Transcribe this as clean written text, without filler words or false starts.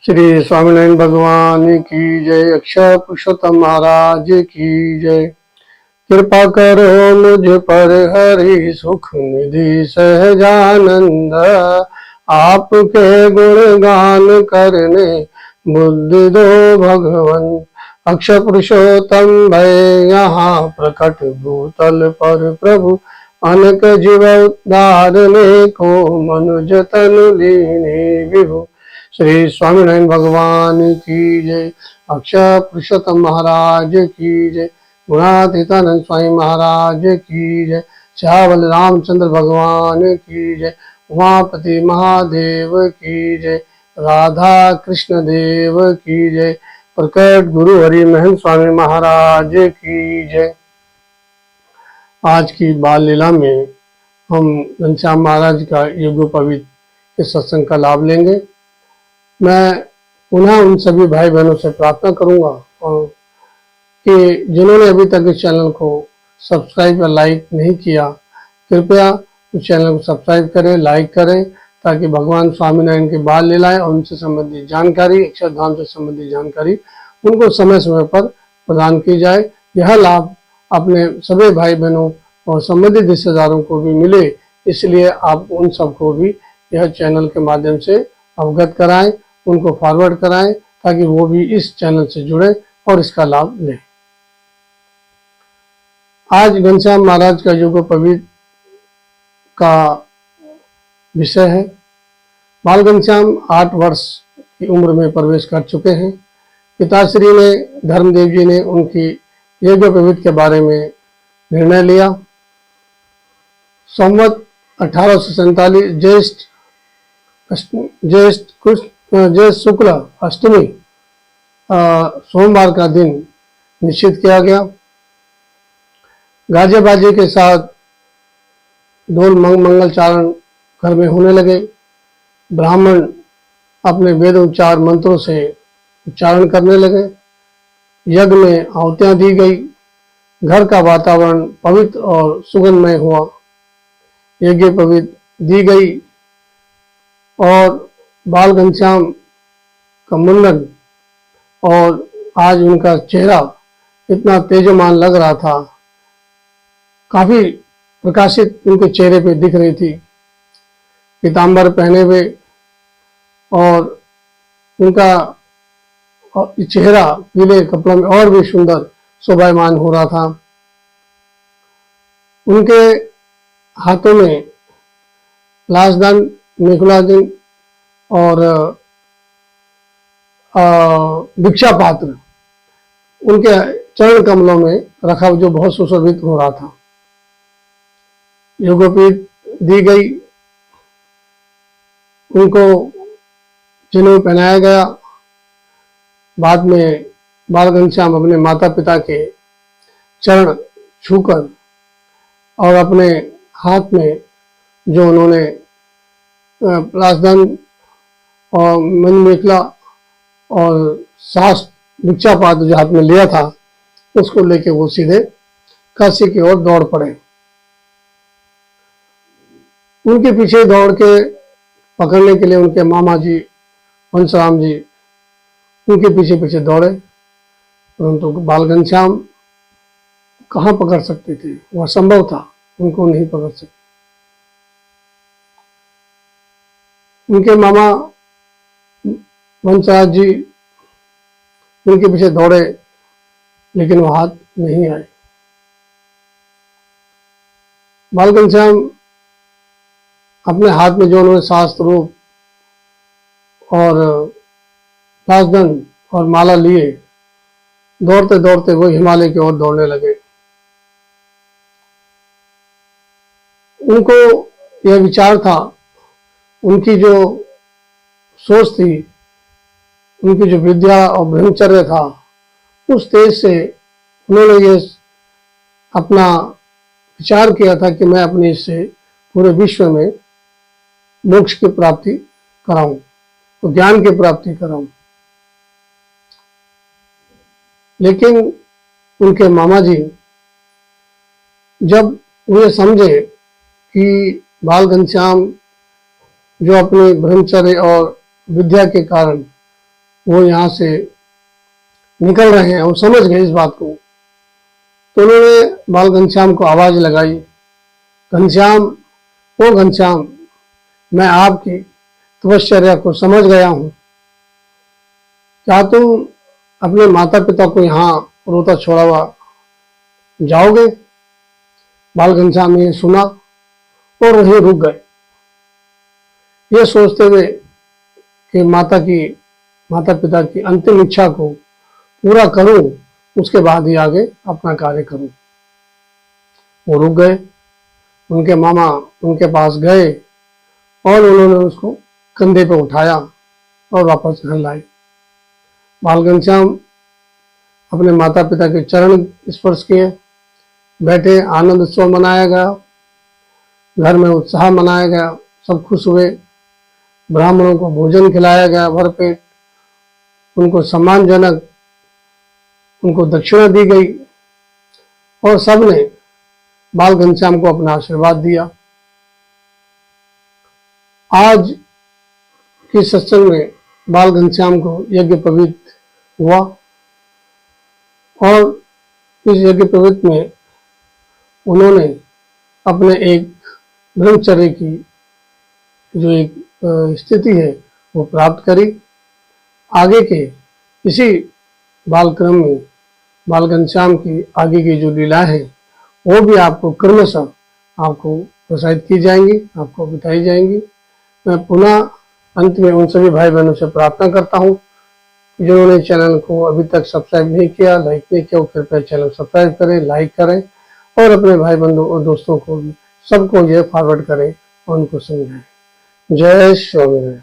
श्री स्वामीनारायण भगवान की जय। अक्षर पुरुषोत्तम महाराज की जय। कृपा करो मुझ पर हरि सुख निधि सहजानंद, आपके गुणगान करने बुद्धि दो भगवन। अक्षर पुरुषोत्तम भय यहाँ प्रकट भूतल पर प्रभु, अनेक जीव उद्धारने को मनुज तनु लीने विभु। श्री स्वामीनारायण भगवान की जय। अक्षर पुरुषोत्तम महाराज की जय। गुणातीतानंद स्वामी महाराज की जय। श्यावल रामचंद्र भगवान की जय। उमापति महादेव की जय। राधा कृष्ण देव की जय। प्रकट गुरु हरि महंत स्वामी महाराज की जय। आज की बाल लीला में हम घनश्याम महाराज का योगोपवीत के सत्संग का लाभ लेंगे। मैं पुनः उन सभी भाई बहनों से प्रार्थना करूंगा और कि जिन्होंने अभी तक इस चैनल को सब्सक्राइब या लाइक नहीं किया, कृपया उस चैनल को सब्सक्राइब करें, लाइक करें, ताकि भगवान स्वामीनारायण की बाल लीलाएं और उनसे संबंधित जानकारी, अक्षरधाम से संबंधित जानकारी उनको समय समय पर प्रदान की जाए। यह लाभ अपने सभी भाई बहनों और संबंधित रिश्तेदारों को भी मिले, इसलिए आप उन सबको भी यह चैनल के माध्यम से अवगत कराएं, उनको फॉरवर्ड कराएं, ताकि वो भी इस चैनल से जुड़े और इसका लाभ लें। आज घनश्याम महाराज का योगोपवीत का विषय है। बाल घनश्याम 8 वर्ष की उम्र में प्रवेश कर चुके हैं। पिताश्री ने, धर्मदेव जी ने उनकी योगोपवीत के बारे में निर्णय लिया। संवत 1847 ज्येष्ठ शुक्ल अष्टमी सोमवार का दिन निश्चित किया गया। गाजे बाजे के साथ ढोल मंगलचारण घर में होने लगे। ब्राह्मण अपने वेद उच्चार मंत्रों से उच्चारण करने लगे। यज्ञ में आहुतियां दी गई। घर का वातावरण पवित्र और सुगंधमय हुआ। यज्ञोपवीत दी गई और बाल घनश्याम का मुंडन और आज उनका चेहरा इतना तेजमान लग रहा था, काफी प्रकाशित उनके चेहरे पे दिख रही थी। पीतांबर पहने हुए और उनका चेहरा पीले कपड़ों में और भी सुंदर शोभायमान हो रहा था। उनके हाथों में लाशदान, मेखलादीन और भिक्षा पात्र उनके चरण कमलों में रखा, जो बहुत सुशोभित हो रहा था। योगोपवीत दी गई, उनको जनेऊ पहनाया गया। बाद में बाल घनश्याम अपने माता पिता के चरण छूकर और अपने हाथ में जो उन्होंने लाशदान और मेखला और सास भिक्षा पात्र जो हाथ में लिया था, उसको लेके वो सीधे काशी की ओर दौड़ पड़े। उनके पीछे दौड़ के पकड़ने के लिए उनके मामा जी वंशराम जी उनके पीछे पीछे दौड़े, परंतु बाल घनश्याम कहाँ पकड़ सकते थे, वह असंभव था, उनको नहीं पकड़ सकते। उनके मामा वंशराज जी उनके पीछे दौड़े, लेकिन वो हाथ नहीं आए। बाल घनश्याम अपने हाथ में जो उन्होंने शास्त्र रूप और लाशदान और माला लिए, दौड़ते दौड़ते वो हिमालय की ओर दौड़ने लगे। उनको यह विचार था, उनकी जो सोच थी, उनकी जो विद्या और ब्रह्मचर्य था, उस तेज से उन्होंने ये अपना विचार किया था कि मैं अपने इससे पूरे विश्व में मोक्ष की प्राप्ति कराऊं, तो ज्ञान की प्राप्ति कराऊं। लेकिन उनके मामा जी जब वे समझे कि बाल घनश्याम जो अपने ब्रह्मचर्य और विद्या के कारण वो यहाँ से निकल रहे हैं, वो समझ गए इस बात को। तो उन्होंने बाल घनश्याम को आवाज लगाई, घनश्याम, ओ घनश्याम, मैं आपकी तपश्चर्या को समझ गया हूँ, क्या तुम अपने माता पिता को यहाँ रोता छोड़ा हुआ जाओगे? बाल घनश्याम ने सुना और वहीं रुक गए, ये सोचते हुए कि माता पिता की अंतिम इच्छा को पूरा करूं, उसके बाद ही आगे अपना कार्य करूं। वो रुक गए, उनके मामा उनके पास गए और उन्होंने उसको कंधे पे उठाया और वापस घर लाए। बाल घनश्याम अपने माता पिता के चरण स्पर्श किए, बैठे, आनंद उत्सव मनाया गया, घर में उत्साह मनाया गया, सब खुश हुए, ब्राह्मणों को भोजन खिलाया गया भरपेट, उनको सम्मानजनक उनको दक्षिणा दी गई और सबने बाल घनश्याम को अपना आशीर्वाद दिया। आज के सत्संग में बाल घनश्याम को यज्ञ पवित्र हुआ और इस यज्ञ पवित्र में उन्होंने अपने एक ब्रह्मचर्य की जो एक स्थिति है वो प्राप्त करी। आगे के इसी बालक्रम में बाल घनश्याम की आगे की जो लीला है वो भी आपको क्रमशः आपको प्रसारित की जाएंगी, आपको बताई जाएंगी। मैं पुनः अंत में उन सभी भाई बहनों से प्रार्थना करता हूँ जिन्होंने चैनल को अभी तक सब्सक्राइब नहीं किया, लाइक नहीं किया, वो कृपया चैनल सब्सक्राइब करें, लाइक करें और अपने भाई बंधु और दोस्तों को भी सबको ये फॉरवर्ड करें और उनको समझाएं। जय स्वामीनारायण।